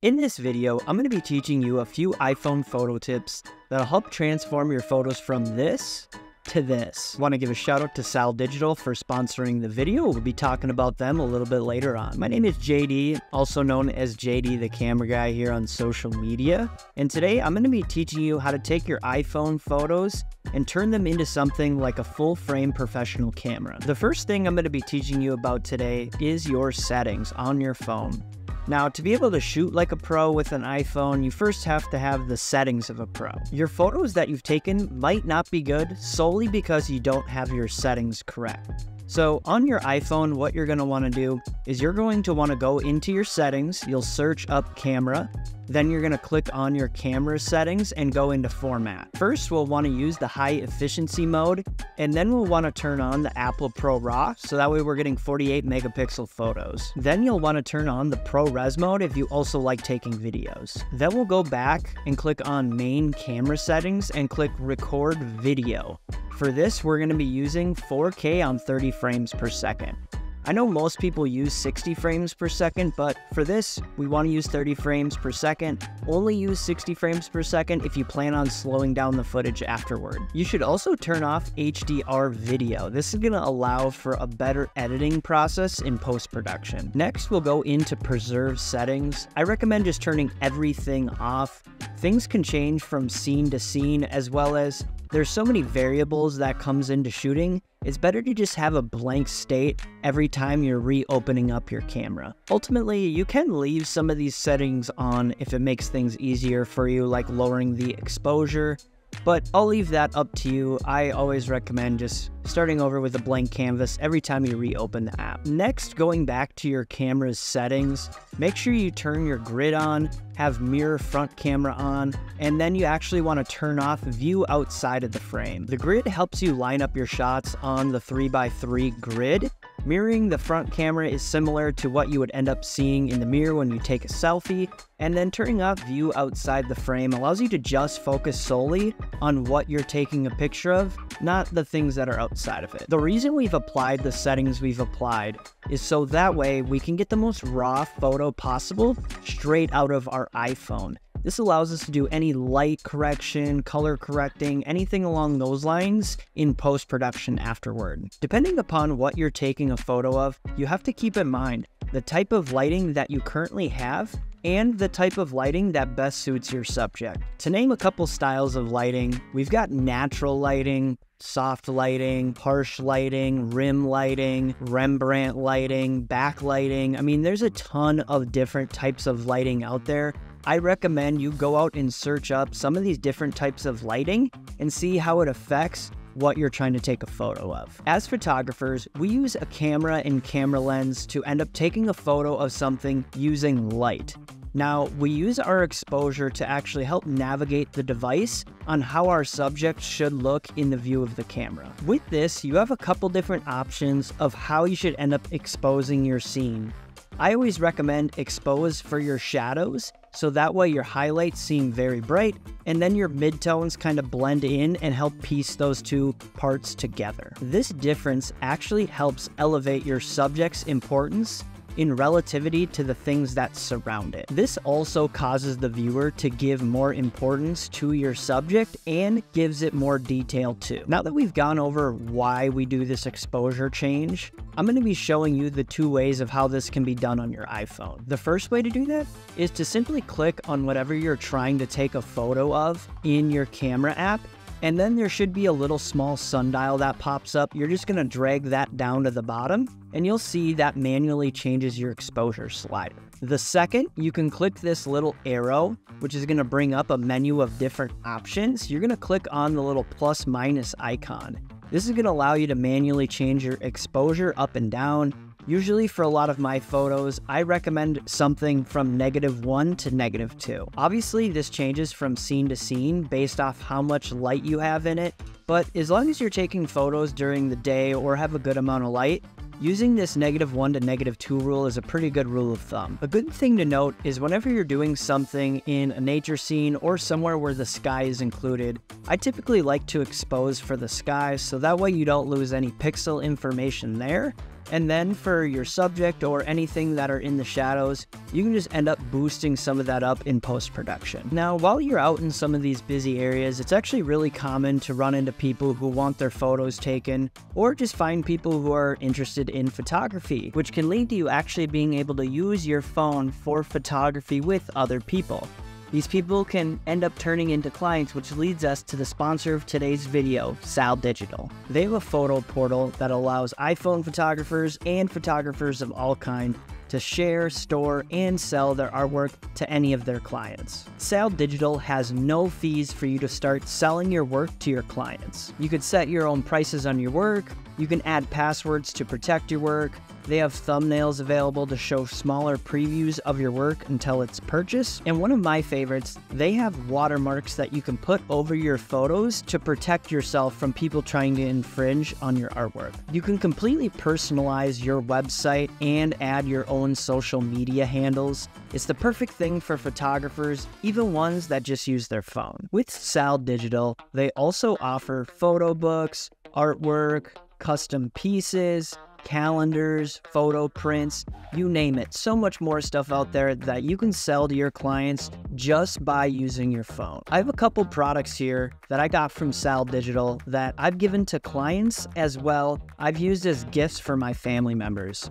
In this video, I'm going to be teaching you a few iPhone photo tips that'll help transform your photos from this to this. Want to give a shout out to Saal for sponsoring the video. We'll be talking about them a little bit later on. My name is JD, also known as JD the camera guy here on social media. And today I'm going to be teaching you how to take your iPhone photos and turn them into something like a full frame professional camera. The first thing I'm going to be teaching you about today is your settings on your phone. Now, to be able to shoot like a pro with an iPhone, you first have to have the settings of a pro. Your photos that you've taken might not be good solely because you don't have your settings correct. So on your iPhone, what you're going to want to do is you're going to want to go into your settings, you'll search up camera, then you're going to click on your camera settings and go into format. First, we'll want to use the high efficiency mode, and then we'll want to turn on the Apple Pro RAW, so that way we're getting 48 megapixel photos. Then you'll want to turn on the ProRes mode if you also like taking videos. Then we'll go back and click on main camera settings and click record video. For this, we're going to be using 4K on 30 frames per second. I know most people use 60 frames per second, but for this, we want to use 30 frames per second. Only use 60 frames per second if you plan on slowing down the footage afterward. You should also turn off HDR video. This is going to allow for a better editing process in post-production. Next, we'll go into preserve settings. I recommend just turning everything off. Things can change from scene to scene, as well as there's so many variables that comes into shooting. It's better to just have a blank state every time you're reopening up your camera. Ultimately, you can leave some of these settings on if it makes things easier for you, like lowering the exposure, but I'll leave that up to you. I always recommend just starting over with a blank canvas every time you reopen the app. Next, going back to your camera's settings, make sure you turn your grid on, have mirror front camera on, and then you actually want to turn off view outside of the frame. The grid helps you line up your shots on the 3x3 grid. Mirroring the front camera is similar to what you would end up seeing in the mirror when you take a selfie, and then turning off view outside the frame allows you to just focus solely on what you're taking a picture of, not the things that are outside of it. The reason we've applied the settings we've applied is so that way we can get the most raw photo possible straight out of our iPhone. This allows us to do any light correction, color correcting, anything along those lines in post-production afterward. Depending upon what you're taking a photo of, you have to keep in mind the type of lighting that you currently have and the type of lighting that best suits your subject. To name a couple styles of lighting, we've got natural lighting, soft lighting, harsh lighting, rim lighting, Rembrandt lighting, backlighting. I mean, there's a ton of different types of lighting out there. I recommend you go out and search up some of these different types of lighting and see how it affects what you're trying to take a photo of. As photographers, we use a camera and camera lens to end up taking a photo of something using light. Now, we use our exposure to actually help navigate the device on how our subject should look in the view of the camera. With this, you have a couple different options of how you should end up exposing your scene. I always recommend expose for your shadows, so that way your highlights seem very bright, and then your midtones kind of blend in and help piece those two parts together. This difference actually helps elevate your subject's importance in relativity to the things that surround it. This also causes the viewer to give more importance to your subject and gives it more detail too. Now that we've gone over why we do this exposure change, I'm going to be showing you the two ways of how this can be done on your iPhone. The first way to do that is to simply click on whatever you're trying to take a photo of in your camera app, and then there should be a little small sundial that pops up. You're just going to drag that down to the bottom, and you'll see that manually changes your exposure slider. The second, you can click this little arrow, which is going to bring up a menu of different options. You're going to click on the little plus minus icon. This is going to allow you to manually change your exposure up and down. Usually for a lot of my photos, I recommend something from -1 to -2. Obviously, this changes from scene to scene based off how much light you have in it, but as long as you're taking photos during the day or have a good amount of light, using this -1 to -2 rule is a pretty good rule of thumb. A good thing to note is whenever you're doing something in a nature scene or somewhere where the sky is included, I typically like to expose for the sky so that way you don't lose any pixel information there. And then for your subject or anything that are in the shadows, you can just end up boosting some of that up in post-production. Now, while you're out in some of these busy areas, it's actually really common to run into people who want their photos taken, or just find people who are interested in photography, which can lead to you actually being able to use your phone for photography with other people. These people can end up turning into clients, which leads us to the sponsor of today's video, Saal Digital. They have a photo portal that allows iPhone photographers and photographers of all kinds to share, store, and sell their artwork to any of their clients. Saal Digital has no fees for you to start selling your work to your clients. You could set your own prices on your work, you can add passwords to protect your work, they have thumbnails available to show smaller previews of your work until it's purchased, and one of my favorites, they have watermarks that you can put over your photos to protect yourself from people trying to infringe on your artwork. You can completely personalize your website and add your own social media handles. It's the perfect thing for photographers, even ones that just use their phone. With Saal Digital, they also offer photo books, artwork, custom pieces, calendars, photo prints, you name it. So much more stuff out there that you can sell to your clients just by using your phone. I have a couple products here that I got from Saal Digital that I've given to clients as well. I've used as gifts for my family members.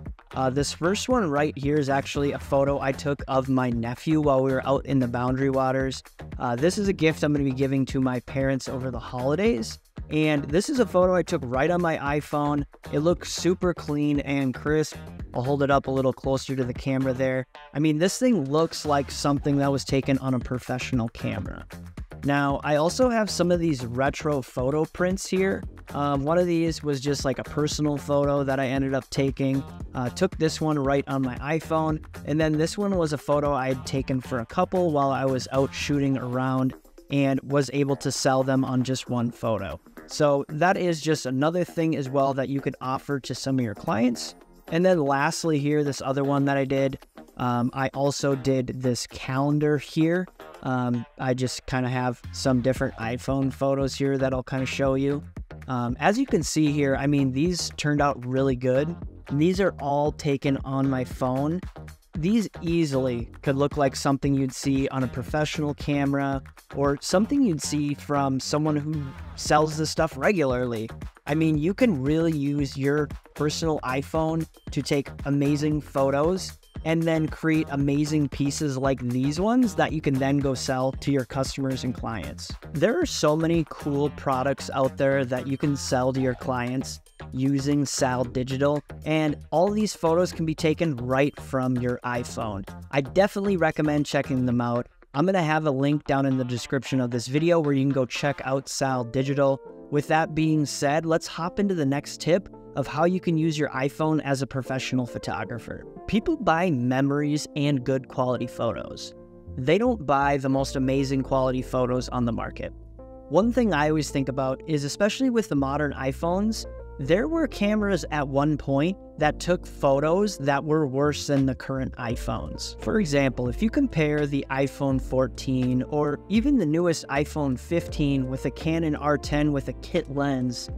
This first one right here is actually a photo I took of my nephew while we were out in the Boundary Waters. This is a gift I'm going to be giving to my parents over the holidays. And this is a photo I took right on my iPhone. It looks super clean and crisp. I'll hold it up a little closer to the camera there. I mean, this thing looks like something that was taken on a professional camera. Now, I also have some of these retro photo prints here. One of these was just like a personal photo that I ended up taking. Took this one right on my iPhone. And then this one was a photo I had taken for a couple while I was out shooting around and was able to sell them on just one photo. So that is just another thing as well that you could offer to some of your clients. And then lastly here, this other one that I did, I also did this calendar here. I just kind of have some different iPhone photos here that I'll kind of show you. As you can see here, I mean, these turned out really good. And these are all taken on my phone. These easily could look like something you'd see on a professional camera or something you'd see from someone who sells this stuff regularly. I mean, you can really use your personal iPhone to take amazing photos and then create amazing pieces like these ones that you can then go sell to your customers and clients. There are so many cool products out there that you can sell to your clients using Saal Digital, and all these photos can be taken right from your iPhone. I definitely recommend checking them out. I'm going to have a link down in the description of this video where you can go check out Saal Digital. With that being said, let's hop into the next tip of how you can use your iPhone as a professional photographer. People buy memories and good quality photos. They don't buy the most amazing quality photos on the market. One thing I always think about is, especially with the modern iPhones, there were cameras at one point that took photos that were worse than the current iPhones. For example, if you compare the iPhone 14 or even the newest iPhone 15 with a Canon R10 with a kit lens,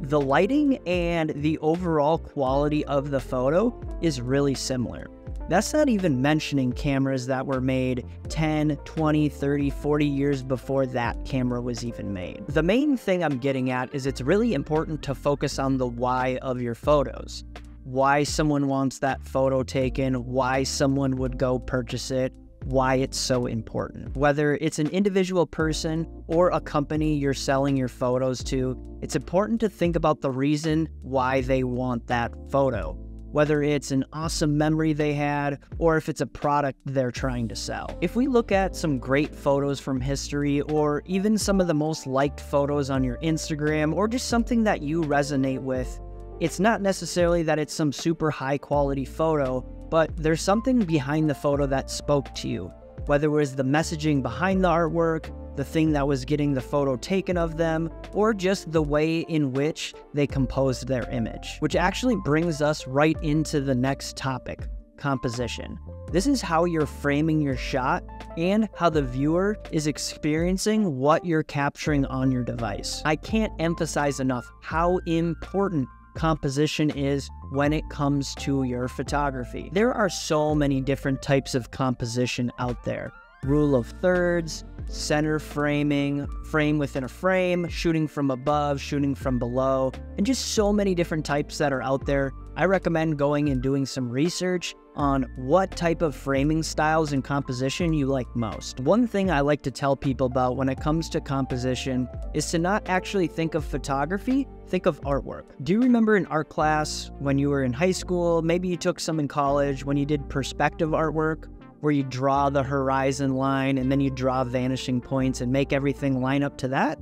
the lighting and the overall quality of the photo is really similar. That's not even mentioning cameras that were made 10, 20, 30, 40 years before that camera was even made. The main thing I'm getting at is it's really important to focus on the why of your photos. Why someone wants that photo taken, why someone would go purchase it, why it's so important. Whether it's an individual person or a company you're selling your photos to, it's important to think about the reason why they want that photo. Whether it's an awesome memory they had, or if it's a product they're trying to sell. If we look at some great photos from history, or even some of the most liked photos on your Instagram, or just something that you resonate with, it's not necessarily that it's some super high quality photo, but there's something behind the photo that spoke to you. Whether it was the messaging behind the artwork, the thing that was getting the photo taken of them, or just the way in which they composed their image. Which actually brings us right into the next topic, composition. This is how you're framing your shot and how the viewer is experiencing what you're capturing on your device. I can't emphasize enough how important composition is when it comes to your photography. There are so many different types of composition out there. Rule of thirds, center framing, frame within a frame, shooting from above, shooting from below, and just so many different types that are out there. I recommend going and doing some research on what type of framing styles and composition you like most. One thing I like to tell people about when it comes to composition is to not actually think of photography, think of artwork. Do you remember in art class when you were in high school, maybe you took some in college, when you did perspective artwork, where you draw the horizon line and then you draw vanishing points and make everything line up to that?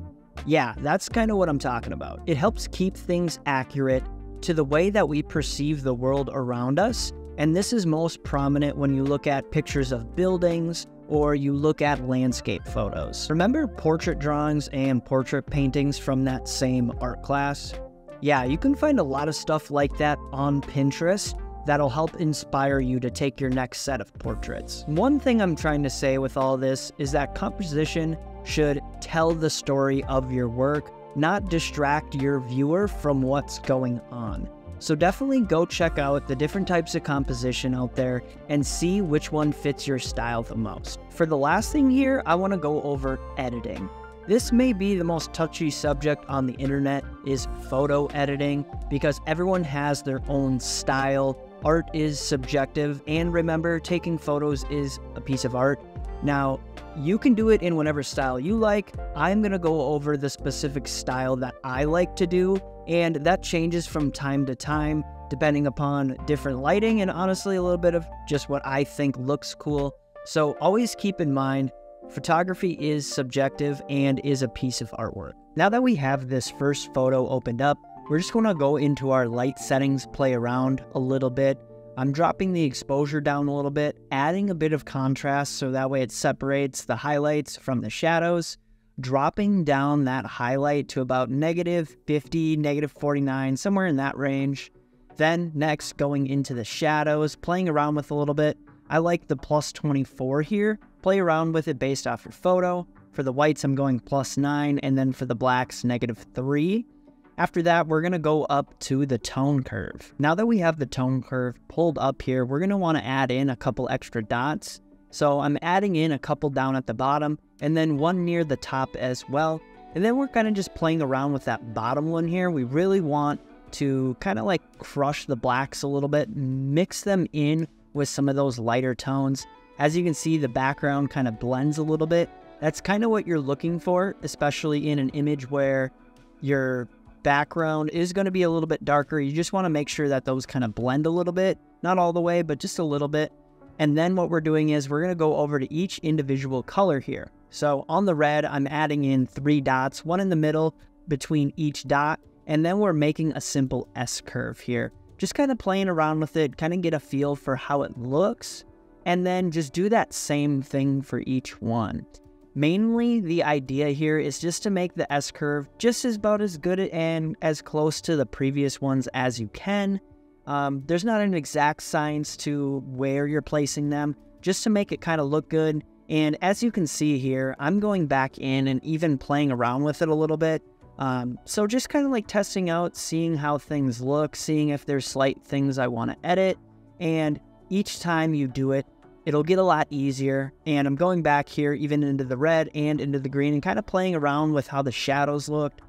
Yeah, that's kind of what I'm talking about. It helps keep things accurate to the way that we perceive the world around us, and this is most prominent when you look at pictures of buildings or you look at landscape photos. Remember portrait drawings and portrait paintings from that same art class? Yeah, you can find a lot of stuff like that on Pinterest that'll help inspire you to take your next set of portraits. One thing I'm trying to say with all this is that composition should tell the story of your work, not distract your viewer from what's going on. So definitely go check out the different types of composition out there and see which one fits your style the most. For the last thing here, I want to go over editing. This may be the most touchy subject on the internet, is photo editing, because everyone has their own style. Art is subjective, and remember, taking photos is a piece of art. Now, you can do it in whatever style you like. I'm going to go over the specific style that I like to do, and that changes from time to time depending upon different lighting and honestly a little bit of just what I think looks cool. So always keep in mind, photography is subjective and is a piece of artwork. Now that we have this first photo opened up, we're just going to go into our light settings, play around a little bit. I'm dropping the exposure down a little bit, adding a bit of contrast so that way it separates the highlights from the shadows, dropping down that highlight to about -50, -49, somewhere in that range. Then next, going into the shadows, playing around with a little bit. I like the +24 here. Play around with it based off your photo. For the whites, I'm going +9, and then for the blacks, -3. After that, we're going to go up to the tone curve. Now that we have the tone curve pulled up here, we're going to want to add in a couple extra dots. So I'm adding in a couple down at the bottom and then one near the top as well. And then we're kind of just playing around with that bottom one here. We really want to kind of like crush the blacks a little bit, mix them in with some of those lighter tones. As you can see, the background kind of blends a little bit. That's kind of what you're looking for, especially in an image where your background is going to be a little bit darker. You just want to make sure that those kind of blend a little bit, not all the way, but just a little bit. And then what we're doing is we're going to go over to each individual color here. So on the red, I'm adding in 3 dots, one in the middle between each dot, and then we're making a simple S curve here. Just kind of playing around with it, kind of get a feel for how it looks, and then just do that same thing for each one. Mainly, the idea here is just to make the S curve just about as good and as close to the previous ones as you can. There's not an exact science to where you're placing them, just to make it kind of look good. And as you can see here, I'm going back in and even playing around with it a little bit. So just kind of like testing out, seeing how things look, seeing if there's slight things I want to edit. And each time you do it, it'll get a lot easier. And I'm going back here even into the red and into the green and kind of playing around with how the shadows looked,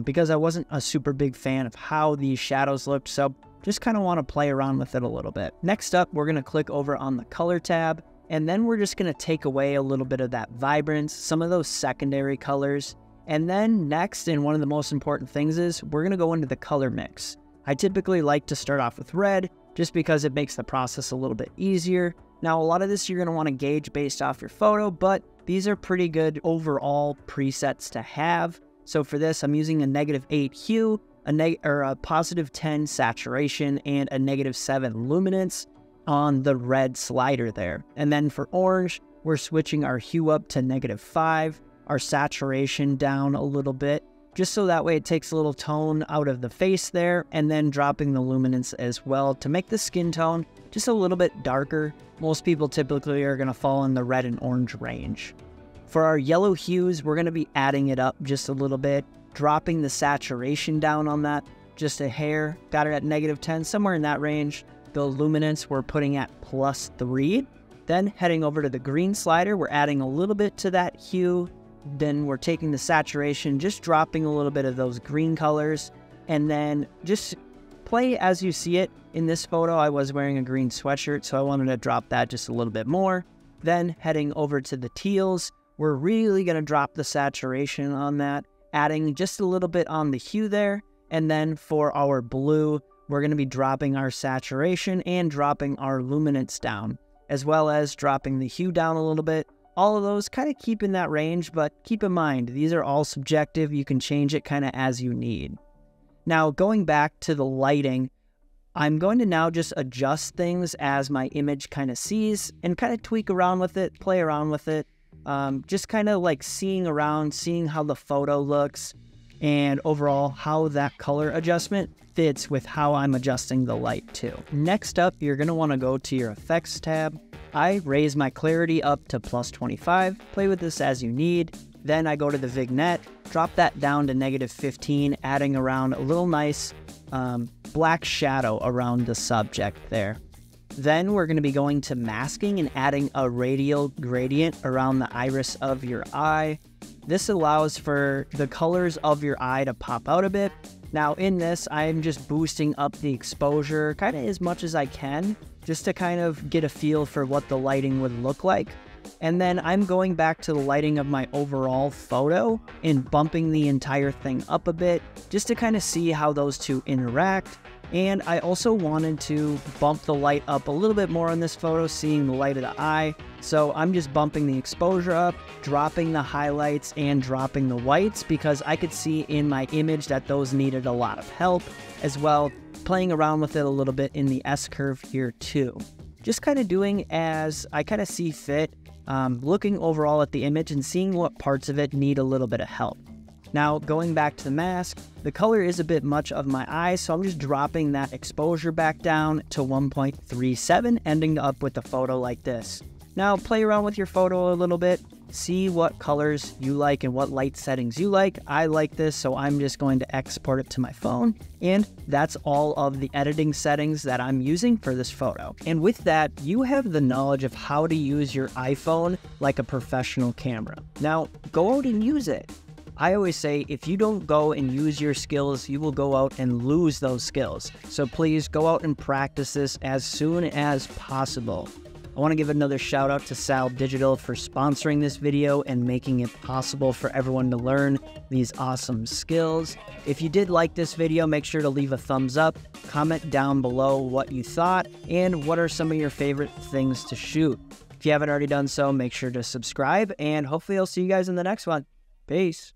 because I wasn't a super big fan of how these shadows looked. So just kind of want to play around with it a little bit. Next up, we're going to click over on the color tab, and then we're just going to take away a little bit of that vibrance, some of those secondary colors. And then next, and one of the most important things is we're going to go into the color mix. I typically like to start off with red just because it makes the process a little bit easier. Now, a lot of this you're going to want to gauge based off your photo, but these are pretty good overall presets to have. So for this, I'm using a -8 hue, a +10 saturation, and a -7 luminance on the red slider there. And then for orange, we're switching our hue up to -5, our saturation down a little bit, just so that way it takes a little tone out of the face there, and then dropping the luminance as well to make the skin tone just a little bit darker. Most people typically are going to fall in the red and orange range. For our yellow hues, we're going to be adding it up just a little bit, dropping the saturation down on that, just a hair, got it at -10, somewhere in that range. The luminance we're putting at +3. Then heading over to the green slider, we're adding a little bit to that hue. Then we're taking the saturation, just dropping a little bit of those green colors, and then just play as you see it. In this photo, I was wearing a green sweatshirt, so I wanted to drop that just a little bit more. Then heading over to the teals, we're really going to drop the saturation on that, adding just a little bit on the hue there. And then for our blue, we're going to be dropping our saturation and dropping our luminance down, as well as dropping the hue down a little bit. All of those kind of keep in that range, but keep in mind, these are all subjective. You can change it kind of as you need. Now, going back to the lighting, I'm going to now just adjust things as my image kind of sees and kind of tweak around with it, play around with it. Just kind of like seeing around, seeing how the photo looks, and overall how that color adjustment fits with how I'm adjusting the light too. Next up, you're going to want to go to your effects tab. I raise my clarity up to +25, play with this as you need. Then I go to the vignette, drop that down to -15, adding around a little nice black shadow around the subject there. Then we're going to be going to masking and adding a radial gradient around the iris of your eye. This allows for the colors of your eye to pop out a bit. Now in this, I'm just boosting up the exposure kind of as much as I can, just to kind of get a feel for what the lighting would look like. And then I'm going back to the lighting of my overall photo and bumping the entire thing up a bit, just to kind of see how those two interact. And I also wanted to bump the light up a little bit more on this photo, seeing the light of the eye. So I'm just bumping the exposure up, dropping the highlights and dropping the whites, because I could see in my image that those needed a lot of help, as well playing around with it a little bit in the S-curve here too. Just kind of doing as I kind of see fit, looking overall at the image and seeing what parts of it need a little bit of help. Now, going back to the mask, the color is a bit much of my eye, so I'm just dropping that exposure back down to 1.37, ending up with a photo like this. Now, play around with your photo a little bit, see what colors you like and what light settings you like. I like this, so I'm just going to export it to my phone, and that's all of the editing settings that I'm using for this photo. And with that, you have the knowledge of how to use your iPhone like a professional camera. Now, go out and use it. I always say, if you don't go and use your skills, you will go out and lose those skills. So please go out and practice this as soon as possible. I want to give another shout out to Saal Digital for sponsoring this video and making it possible for everyone to learn these awesome skills. If you did like this video, make sure to leave a thumbs up, comment down below what you thought, and what are some of your favorite things to shoot. If you haven't already done so, make sure to subscribe, and hopefully I'll see you guys in the next one. Peace.